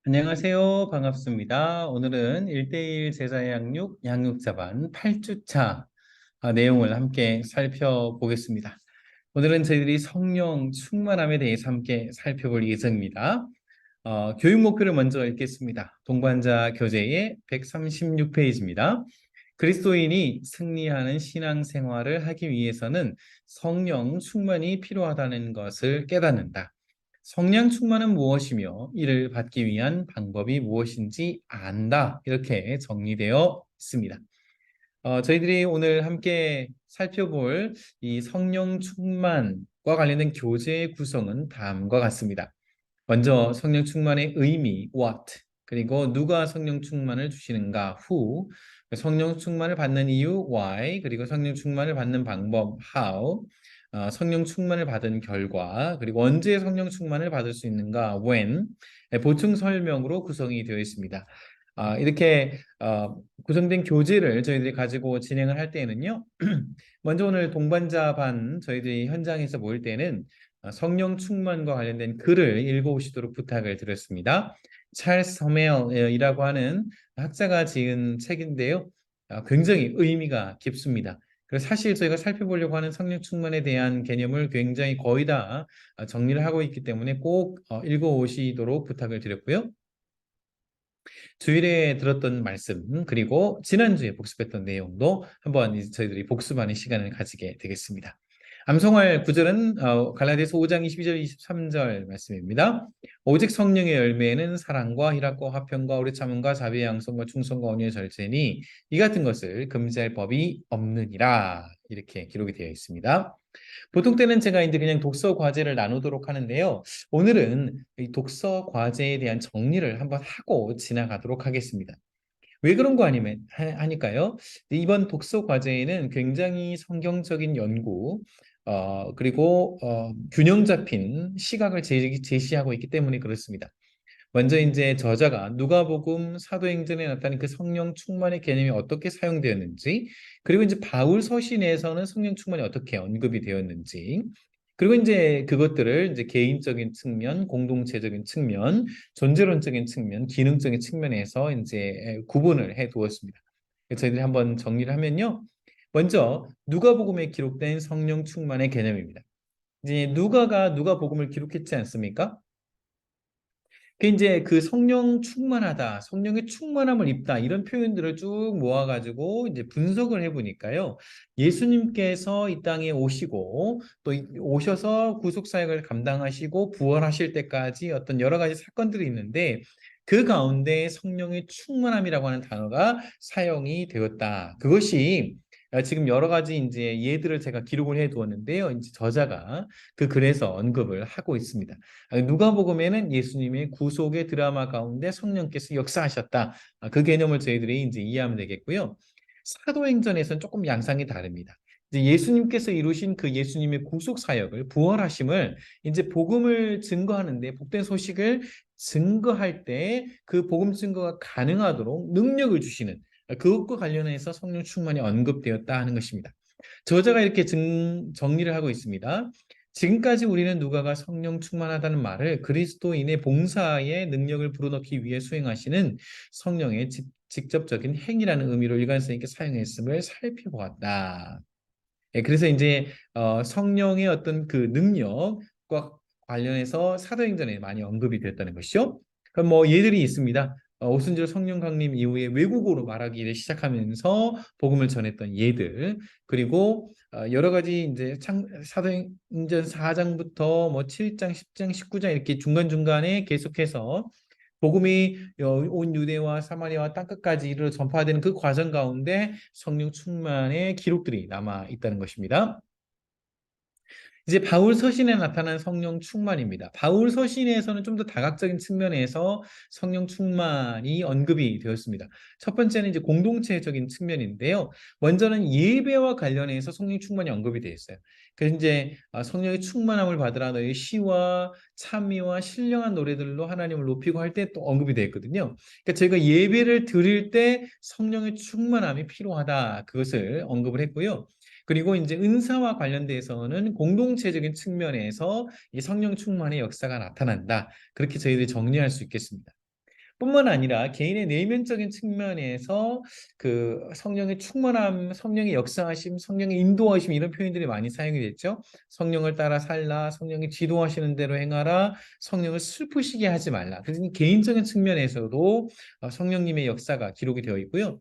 안녕하세요. 반갑습니다. 오늘은 1대1 제자 양육 자반 8주차 내용을 함께 살펴보겠습니다. 오늘은 저희들이 성령 충만함에 대해서 함께 살펴볼 예정입니다. 교육 목표를 먼저 읽겠습니다. 동반자 교재의 136페이지입니다. 그리스도인이 승리하는 신앙생활을 하기 위해서는 성령 충만이 필요하다는 것을 깨닫는다. 성령 충만은 무엇이며 이를 받기 위한 방법이 무엇인지 안다. 이렇게 정리되어 있습니다. 저희들이 오늘 함께 살펴볼 이 성령 충만과 관련된 교재의 구성은 다음과 같습니다. 먼저 성령 충만의 의미 what, 그리고 누가 성령 충만을 주시는가 who, 성령 충만을 받는 이유 why, 그리고 성령 충만을 받는 방법 how, 성령 충만을 받은 결과, 그리고 언제 성령 충만을 받을 수 있는가 when, 보충 설명으로 구성이 되어 있습니다. 이렇게 구성된 교재를 저희들이 가지고 진행을 할 때에는요. 먼저 오늘 동반자 반 저희들이 현장에서 모일 때는 성령 충만과 관련된 글을 읽어오시도록 부탁을 드렸습니다. 찰스 허멜이라고 하는 학자가 지은 책인데요. 굉장히 의미가 깊습니다. 그래서 사실 저희가 살펴보려고 하는 성령 충만에 대한 개념을 굉장히 거의 다 정리를 하고 있기 때문에 꼭 읽어오시도록 부탁을 드렸고요. 주일에 들었던 말씀 그리고 지난주에 복습했던 내용도 한번 저희들이 복습하는 시간을 가지게 되겠습니다. 암송할 구절은 갈라디아서 5장 22절 23절 말씀입니다. 오직 성령의 열매는 사랑과 희락과 화평과 오래 참음과 자비의 양성과 충성과 온유의 절제니 이 같은 것을 금지할 법이 없느니라. 이렇게 기록이 되어 있습니다. 보통 때는 제가 이제 그냥 독서 과제를 나누도록 하는데요. 오늘은 이 독서 과제에 대한 정리를 한번 하고 지나가도록 하겠습니다. 왜 그런 거 아니면 하니까요. 이번 독서 과제에는 굉장히 성경적인 연구, 그리고 균형 잡힌 시각을 제시하고 있기 때문에 그렇습니다. 먼저 이제 저자가 누가복음 사도행전에 나타낸 그 성령 충만의 개념이 어떻게 사용되었는지, 그리고 이제 바울 서신에서는 성령 충만이 어떻게 언급이 되었는지, 그리고 이제 그것들을 이제 개인적인 측면, 공동체적인 측면, 존재론적인 측면, 기능적인 측면에서 이제 구분을 해 두었습니다. 저희들이 한번 정리를 하면요. 먼저 누가복음에 기록된 성령 충만의 개념입니다. 이제 누가복음을 기록했지 않습니까? 이제 그 성령 충만하다, 성령의 충만함을 입다 이런 표현들을 쭉 모아가지고 이제 분석을 해보니까요. 예수님께서 이 땅에 오시고 또 오셔서 구속 사역을 감당하시고 부활하실 때까지 어떤 여러 가지 사건들이 있는데 그 가운데 성령의 충만함이라고 하는 단어가 사용이 되었다. 그것이 지금 여러 가지 이제 예들을 제가 기록을 해 두었는데요. 이제 저자가 그 글에서 언급을 하고 있습니다. 누가복음에는 예수님의 구속의 드라마 가운데 성령께서 역사하셨다. 그 개념을 저희들이 이제 이해하면 되겠고요. 사도행전에서는 조금 양상이 다릅니다. 이제 예수님께서 이루신 그 예수님의 구속 사역을 부활하심을 이제 복음을 증거하는데 복된 소식을 증거할 때 그 복음 증거가 가능하도록 능력을 주시는 그것과 관련해서 성령 충만이 언급되었다 하는 것입니다. 저자가 이렇게 정리를 하고 있습니다. 지금까지 우리는 누가가 성령 충만하다는 말을 그리스도인의 봉사의 능력을 불어넣기 위해 수행하시는 성령의 직접적인 행위라는 의미로 일관성 있게 사용했음을 살펴보았다. 그래서 이제 성령의 어떤 그 능력과 관련해서 사도행전에 많이 언급이 됐다는 것이죠. 그럼 뭐 예들이 있습니다. 오순절 성령 강림 이후에 외국어로 말하기를 시작하면서 복음을 전했던 예들, 그리고 여러 가지 이제 사도행전 4장부터 뭐 7장, 10장, 19장 이렇게 중간중간에 계속해서 복음이 온 유대와 사마리아와 땅끝까지 이르러 전파되는 그 과정 가운데 성령 충만의 기록들이 남아 있다는 것입니다. 이제 바울 서신에 나타난 성령 충만입니다. 바울 서신에서는 좀 더 다각적인 측면에서 성령 충만이 언급이 되었습니다. 첫 번째는 이제 공동체적인 측면인데요. 먼저는 예배와 관련해서 성령 충만이 언급이 되어 있어요. 그래서 이제 성령의 충만함을 받으라 너희 시와 찬미와 신령한 노래들로 하나님을 높이고 할 때 또 언급이 되어 있거든요. 그러니까 저희가 예배를 드릴 때 성령의 충만함이 필요하다. 그것을 언급을 했고요. 그리고 이제 은사와 관련돼서는 공동체적인 측면에서 이 성령 충만의 역사가 나타난다. 그렇게 저희들이 정리할 수 있겠습니다. 뿐만 아니라 개인의 내면적인 측면에서 그 성령의 충만함, 성령의 역사하심, 성령의 인도하심 이런 표현들이 많이 사용이 됐죠. 성령을 따라 살라, 성령이 지도하시는 대로 행하라, 성령을 슬프시게 하지 말라. 그래서 이 개인적인 측면에서도 성령님의 역사가 기록이 되어 있고요.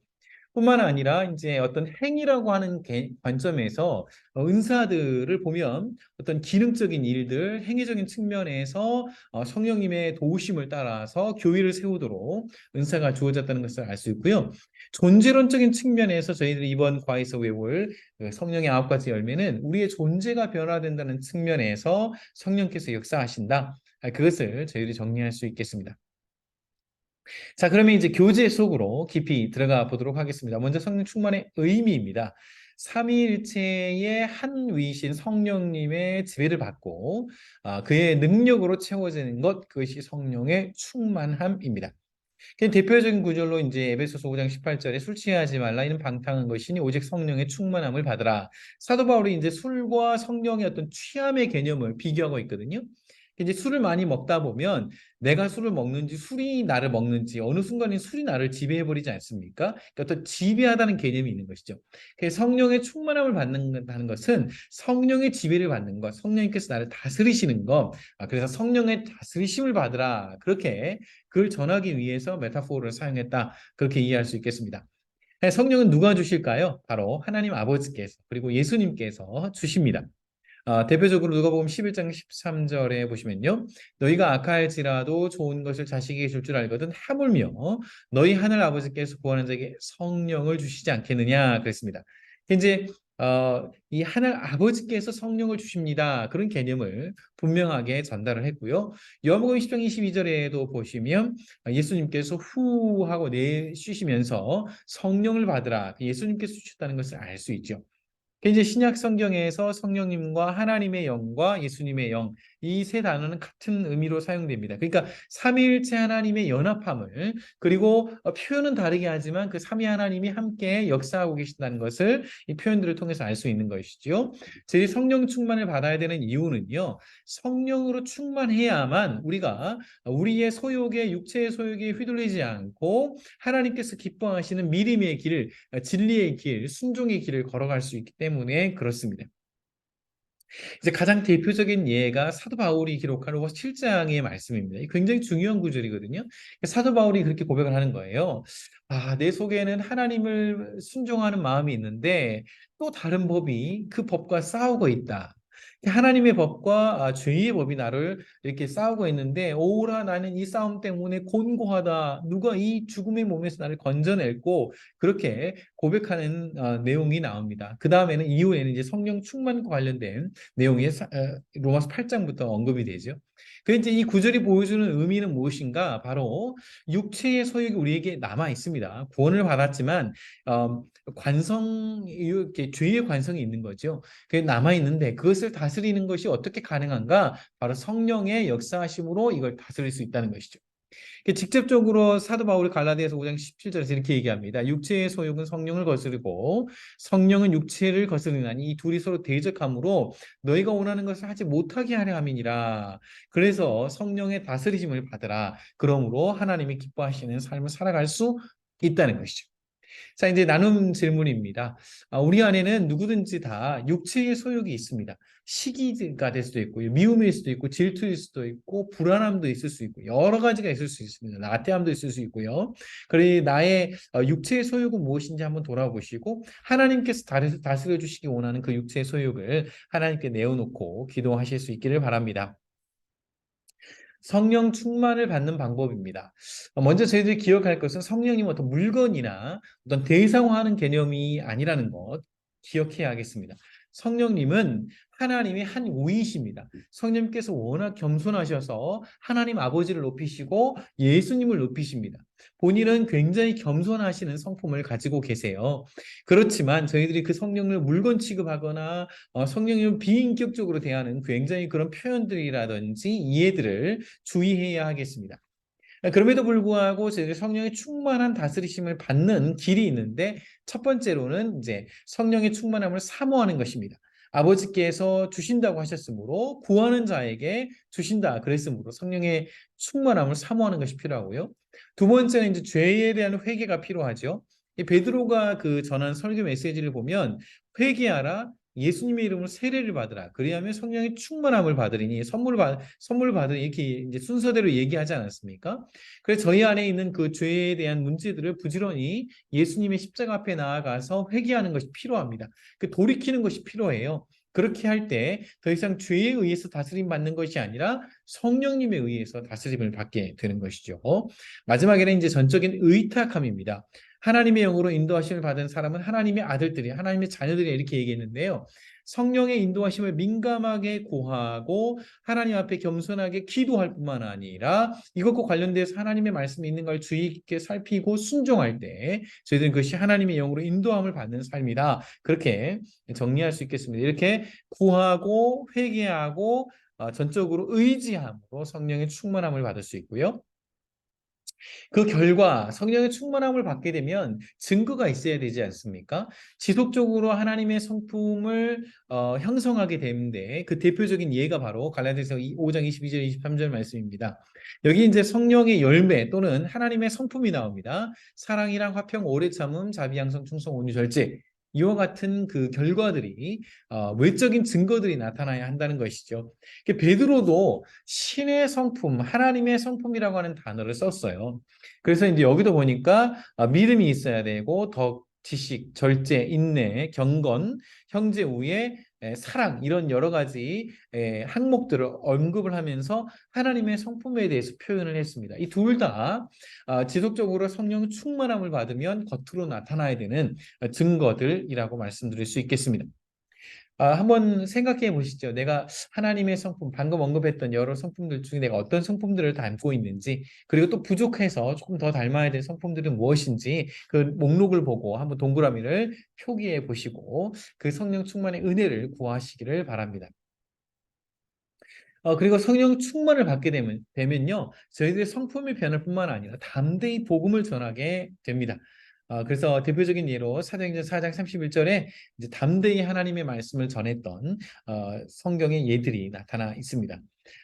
뿐만 아니라 이제 어떤 행위라고 하는 관점에서 은사들을 보면 어떤 기능적인 일들, 행위적인 측면에서 성령님의 도우심을 따라서 교회를 세우도록 은사가 주어졌다는 것을 알 수 있고요. 존재론적인 측면에서 저희들이 이번 과에서 외울 그 성령의 9가지 열매는 우리의 존재가 변화된다는 측면에서 성령께서 역사하신다. 그것을 저희들이 정리할 수 있겠습니다. 자, 그러면 이제 교제 속으로 깊이 들어가 보도록 하겠습니다. 먼저 성령 충만의 의미입니다. 삼위일체의 한 위이신 성령님의 지배를 받고 그의 능력으로 채워지는 것, 그것이 성령의 충만함입니다. 대표적인 구절로 이제 에베소서 5장 18절에 술 취하지 말라 이는 방탕한 것이니 오직 성령의 충만함을 받으라. 사도 바울이 이제 술과 성령의 어떤 취함의 개념을 비교하고 있거든요. 이제 술을 많이 먹다 보면 내가 술을 먹는지 술이 나를 먹는지 어느 순간에 술이 나를 지배해버리지 않습니까? 그러니까 어떤 지배하다는 개념이 있는 것이죠. 그래서 성령의 충만함을 받는다는 것은 성령의 지배를 받는 것, 성령님께서 나를 다스리시는 것, 그래서 성령의 다스리심을 받으라. 그렇게 그걸 전하기 위해서 메타포를 사용했다. 그렇게 이해할 수 있겠습니다. 성령은 누가 주실까요? 바로 하나님 아버지께서 그리고 예수님께서 주십니다. 대표적으로 누가복음 11장 13절에 보시면요. 너희가 악할지라도 좋은 것을 자식에게 줄 줄 알거든 하물며 너희 하늘 아버지께서 구하는 자에게 성령을 주시지 않겠느냐 그랬습니다. 이제 이 하늘 아버지께서 성령을 주십니다. 그런 개념을 분명하게 전달을 했고요. 요한복음 10장 22절에도 보시면 예수님께서 후 하고 내쉬시면서 성령을 받으라. 예수님께서 주셨다는 것을 알 수 있죠. 이제 신약 성경에서 성령님과 하나님의 영과 예수님의 영, 이 세 단어는 같은 의미로 사용됩니다. 그러니까 삼위일체 하나님의 연합함을 그리고 표현은 다르게 하지만 그 삼위 하나님이 함께 역사하고 계신다는 것을 이 표현들을 통해서 알 수 있는 것이지요. 제 성령 충만을 받아야 되는 이유는요. 성령으로 충만해야만 우리가 우리의 소욕에 육체의 소욕에 휘둘리지 않고 하나님께서 기뻐하시는 믿음의 길, 진리의 길, 순종의 길을 걸어갈 수 있기 때문에 그렇습니다. 이제 가장 대표적인 예가 사도 바울이 기록한 로마서 7장의 말씀입니다. 굉장히 중요한 구절이거든요. 사도 바울이 그렇게 고백을 하는 거예요. 내 속에는 하나님을 순종하는 마음이 있는데 또 다른 법이 그 법과 싸우고 있다. 하나님의 법과 죄의 법이 나를 이렇게 싸우고 있는데 오라 나는 이 싸움 때문에 곤고하다. 누가 이 죽음의 몸에서 나를 건져낼고 그렇게 고백하는 내용이 나옵니다. 그 다음에는 이후에는 이제 성령 충만과 관련된 내용이 로마서 8장부터 언급이 되죠. 그런데 이 구절이 보여주는 의미는 무엇인가? 바로 육체의 소욕이 우리에게 남아 있습니다. 구원을 받았지만 이렇게 죄의 관성이 있는 거죠. 그게 남아 있는데 그것을 다스리는 것이 어떻게 가능한가? 바로 성령의 역사하심으로 이걸 다스릴 수 있다는 것이죠. 직접적으로 사도 바울이 갈라디아서 5장 17절에서 이렇게 얘기합니다. 육체의 소욕은 성령을 거스르고 성령은 육체를 거스르나니 이 둘이 서로 대적함으로 너희가 원하는 것을 하지 못하게 하려 함이니라. 그래서 성령의 다스리심을 받으라. 그러므로 하나님이 기뻐하시는 삶을 살아갈 수 있다는 것이죠. 자, 이제 나눔 질문입니다. 우리 안에는 누구든지 다 육체의 소욕이 있습니다. 시기가 될 수도 있고, 미움일 수도 있고, 질투일 수도 있고, 불안함도 있을 수 있고, 여러 가지가 있을 수 있습니다. 나태함도 있을 수 있고요. 그래 나의 육체의 소욕은 무엇인지 한번 돌아보시고, 하나님께서 다스려 주시기 원하는 그 육체의 소욕을 하나님께 내어놓고 기도하실 수 있기를 바랍니다. 성령 충만을 받는 방법입니다. 먼저 저희들이 기억할 것은 성령이 어떤 물건이나 어떤 대상화하는 개념이 아니라는 것 기억해야 하겠습니다. 성령님은 하나님의 한 우이십니다. 성령님께서 워낙 겸손하셔서 하나님 아버지를 높이시고 예수님을 높이십니다. 본인은 굉장히 겸손하시는 성품을 가지고 계세요. 그렇지만 저희들이 그 성령을 물건 취급하거나 성령님을 비인격적으로 대하는 굉장히 그런 표현들이라든지 이해들을 주의해야 하겠습니다. 그럼에도 불구하고 저희가 성령의 충만한 다스리심을 받는 길이 있는데 첫 번째로는 이제 성령의 충만함을 사모하는 것입니다. 아버지께서 주신다고 하셨으므로 구하는 자에게 주신다 그랬으므로 성령의 충만함을 사모하는 것이 필요하고요. 두 번째는 이제 죄에 대한 회개가 필요하죠. 이 베드로가 그 전한 설교 메시지를 보면 회개하라 예수님의 이름으로 세례를 받으라. 그리하면 성령의 충만함을 받으리니 선물 받으니 이렇게 이제 순서대로 얘기하지 않았습니까? 그래서 저희 안에 있는 그 죄에 대한 문제들을 부지런히 예수님의 십자가 앞에 나아가서 회개하는 것이 필요합니다. 그 돌이키는 것이 필요해요. 그렇게 할 때 더 이상 죄에 의해서 다스림 받는 것이 아니라 성령님에 의해서 다스림을 받게 되는 것이죠. 마지막에는 이제 전적인 의탁함입니다. 하나님의 영으로 인도하심을 받은 사람은 하나님의 아들들이, 하나님의 자녀들이 이렇게 얘기했는데요. 성령의 인도하심을 민감하게 구하고 하나님 앞에 겸손하게 기도할 뿐만 아니라 이것과 관련돼서 하나님의 말씀이 있는 걸 주의 깊게 살피고 순종할 때 저희들은 그것이 하나님의 영으로 인도함을 받는 삶이다. 그렇게 정리할 수 있겠습니다. 이렇게 구하고 회개하고 전적으로 의지함으로 성령의 충만함을 받을 수 있고요. 그 결과 성령의 충만함을 받게 되면 증거가 있어야 되지 않습니까? 지속적으로 하나님의 성품을 형성하게 되는데 그 대표적인 예가 바로 갈라디아서 5장 22절 23절 말씀입니다. 여기 이제 성령의 열매 또는 하나님의 성품이 나옵니다. 사랑이랑 화평, 오래 참음, 자비, 양성, 충성, 온유, 절제. 이와 같은 그 결과들이 외적인 증거들이 나타나야 한다는 것이죠. 베드로도 신의 성품, 하나님의 성품이라고 하는 단어를 썼어요. 그래서 이제 여기도 보니까 믿음이 있어야 되고 덕, 지식, 절제, 인내, 경건, 형제 우애, 사랑 이런 여러 가지 항목들을 언급을 하면서 하나님의 성품에 대해서 표현을 했습니다. 이 둘 다 지속적으로 성령 충만함을 받으면 겉으로 나타나야 되는 증거들이라고 말씀드릴 수 있겠습니다. 한번 생각해 보시죠. 내가 하나님의 성품, 방금 언급했던 여러 성품들 중에 내가 어떤 성품들을 담고 있는지, 그리고 또 부족해서 조금 더 닮아야 될 성품들은 무엇인지 그 목록을 보고 한번 동그라미를 표기해 보시고 그 성령 충만의 은혜를 구하시기를 바랍니다. 그리고 성령 충만을 받게 되면요, 저희들의 성품이 변할 뿐만 아니라 담대히 복음을 전하게 됩니다. 그래서 대표적인 예로 사도행전 4장 31절에 이제 담대히 하나님의 말씀을 전했던 성경의 예들이 나타나 있습니다.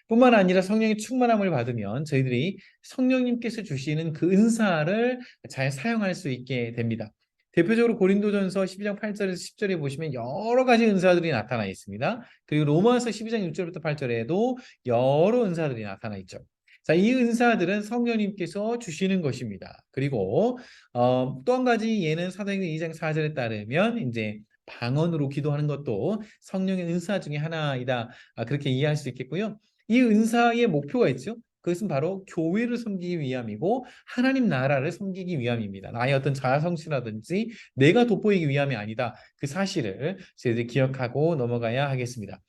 뿐만 아니라 성령의 충만함을 받으면 저희들이 성령님께서 주시는 그 은사를 잘 사용할 수 있게 됩니다. 대표적으로 고린도전서 12장 8절에서 10절에 보시면 여러 가지 은사들이 나타나 있습니다. 그리고 로마서 12장 6절부터 8절에도 여러 은사들이 나타나 있죠. 자, 이 은사들은 성령님께서 주시는 것입니다. 그리고 또 한 가지 예는 사도행전 2장 4절에 따르면 이제 방언으로 기도하는 것도 성령의 은사 중에 하나이다. 그렇게 이해할 수 있겠고요. 이 은사의 목표가 있죠. 그것은 바로 교회를 섬기기 위함이고 하나님 나라를 섬기기 위함입니다. 나의 어떤 자아 성취라든지 내가 돋보이기 위함이 아니다. 그 사실을 저희들이 기억하고 넘어가야 하겠습니다.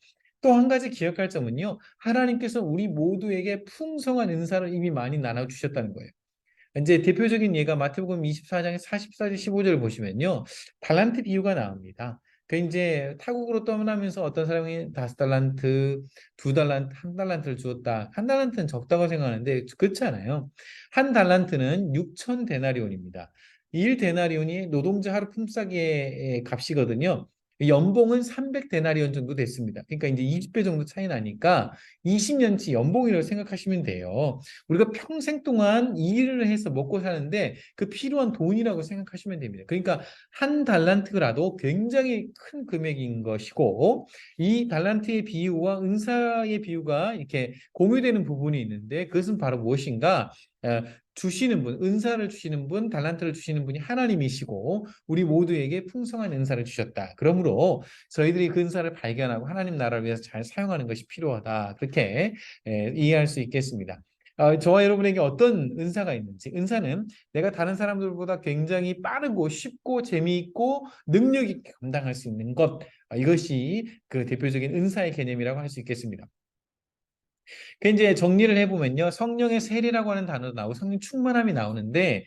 또 한 가지 기억할 점은요. 하나님께서 우리 모두에게 풍성한 은사를 이미 많이 나눠주셨다는 거예요. 이제 대표적인 예가 마태복음 24장의 44절 15절을 보시면요. 달란트 비유가 나옵니다. 그 이제 타국으로 떠나면서 어떤 사람이 5달란트, 2달란트, 1달란트를 주었다. 1달란트는 적다고 생각하는데 그렇지 않아요. 1달란트는 6천 데나리온입니다. 1데나리온이 노동자 하루 품삯의 값이거든요. 연봉은 300데나리온 정도 됐습니다. 그러니까 이제 20배 정도 차이 나니까 20년치 연봉이라고 생각하시면 돼요. 우리가 평생 동안 이 일을 해서 먹고 사는데 그 필요한 돈이라고 생각하시면 됩니다. 그러니까 1달란트라도 굉장히 큰 금액인 것이고 이 달란트의 비유와 은사의 비유가 이렇게 공유되는 부분이 있는데 그것은 바로 무엇인가? 주시는 분, 은사를 주시는 분, 달란트를 주시는 분이 하나님이시고 우리 모두에게 풍성한 은사를 주셨다. 그러므로 저희들이 그 은사를 발견하고 하나님 나라를 위해서 잘 사용하는 것이 필요하다. 그렇게 이해할 수 있겠습니다. 저와 여러분에게 어떤 은사가 있는지, 은사는 내가 다른 사람들보다 굉장히 빠르고 쉽고 재미있고 능력 있게 감당할 수 있는 것, 이것이 그 대표적인 은사의 개념이라고 할 수 있겠습니다. 그 이제 정리를 해보면요, 성령의 세례라고 하는 단어도 나오고 성령 충만함이 나오는데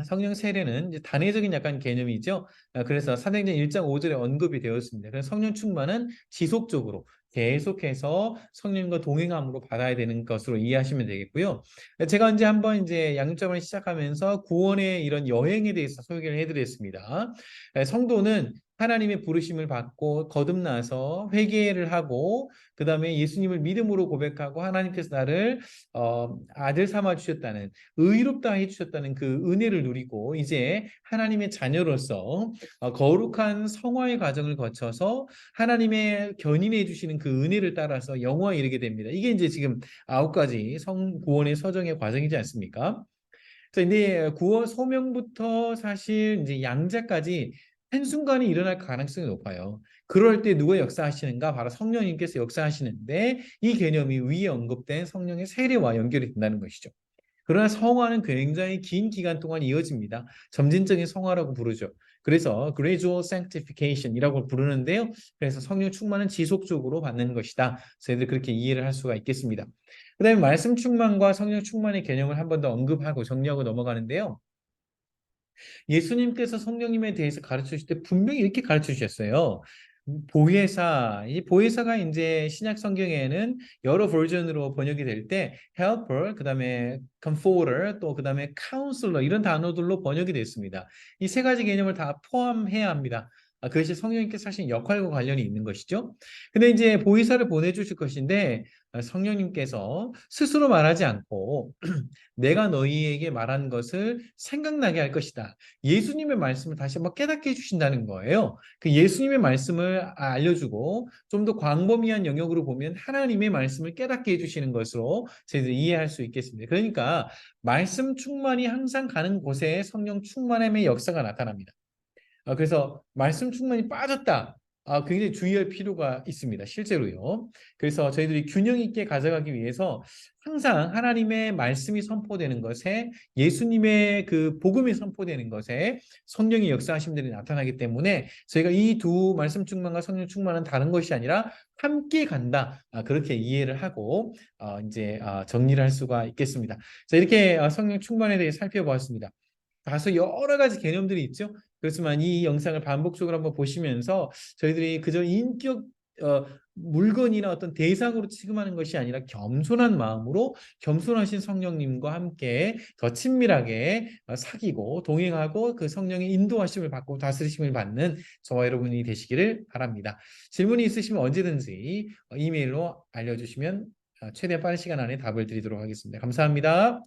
성령 세례는 이제 단회적인 약간 개념이죠. 그래서 사도행전 1장 5절에 언급이 되었습니다. 그래서 성령 충만은 지속적으로 계속해서 성령과 동행함으로 받아야 되는 것으로 이해하시면 되겠고요. 제가 이제 한번 이제 양육자반을 시작하면서 구원의 이런 여행에 대해서 소개를 해드렸습니다. 성도는 하나님의 부르심을 받고 거듭나서 회개를 하고 그 다음에 예수님을 믿음으로 고백하고 하나님께서 나를 아들 삼아 주셨다는 의롭다 해 주셨다는 그 은혜를 누리고 이제 하나님의 자녀로서 거룩한 성화의 과정을 거쳐서 하나님의 견인해 주시는 그 은혜를 따라서 영화에 이르게 됩니다. 이게 이제 지금 9가지 성 구원의 서정의 과정이지 않습니까? 그래서 이제 구원 소명부터 사실 이제 양자까지 한순간에 일어날 가능성이 높아요. 그럴 때 누가 역사하시는가? 바로 성령님께서 역사하시는데 이 개념이 위에 언급된 성령의 세례와 연결이 된다는 것이죠. 그러나 성화는 굉장히 긴 기간 동안 이어집니다. 점진적인 성화라고 부르죠. 그래서 gradual sanctification이라고 부르는데요. 그래서 성령 충만은 지속적으로 받는 것이다. 저희들 그렇게 이해를 할 수가 있겠습니다. 그다음에 말씀 충만과 성령 충만의 개념을 한 번 더 언급하고 정리하고 넘어가는데요. 예수님께서 성령님에 대해서 가르쳐 주실 때 분명히 이렇게 가르쳐 주셨어요. 보혜사, 이 보혜사가 이제 신약 성경에는 여러 버전으로 번역이 될 때 helper, 그다음에 comforter, 또 그다음에 counselor 이런 단어들로 번역이 됐습니다. 이 세 가지 개념을 다 포함해야 합니다. 그것이 성령님께서 하신 역할과 관련이 있는 것이죠. 근데 이제 보혜사를 보내주실 것인데 성령님께서 스스로 말하지 않고 내가 너희에게 말한 것을 생각나게 할 것이다. 예수님의 말씀을 다시 한번 깨닫게 해주신다는 거예요. 그 예수님의 말씀을 알려주고 좀 더 광범위한 영역으로 보면 하나님의 말씀을 깨닫게 해주시는 것으로 저희들이 이해할 수 있겠습니다. 그러니까 말씀 충만이 항상 가는 곳에 성령 충만함의 역사가 나타납니다. 그래서 말씀 충만이 빠졌다. 굉장히 주의할 필요가 있습니다. 실제로요. 그래서 저희들이 균형 있게 가져가기 위해서 항상 하나님의 말씀이 선포되는 것에 예수님의 그 복음이 선포되는 것에 성령의 역사하심들이 나타나기 때문에 저희가 이 두 말씀 충만과 성령 충만은 다른 것이 아니라 함께 간다. 그렇게 이해를 하고 이제 정리를 할 수가 있겠습니다. 자, 이렇게 성령 충만에 대해 살펴보았습니다. 다소 여러 가지 개념들이 있죠. 그렇지만 이 영상을 반복적으로 한번 보시면서 저희들이 그저 인격 물건이나 어떤 대상으로 취급하는 것이 아니라 겸손한 마음으로 겸손하신 성령님과 함께 더 친밀하게 사귀고 동행하고 그 성령의 인도하심을 받고 다스리심을 받는 저와 여러분이 되시기를 바랍니다. 질문이 있으시면 언제든지 이메일로 알려주시면 최대한 빠른 시간 안에 답을 드리도록 하겠습니다. 감사합니다.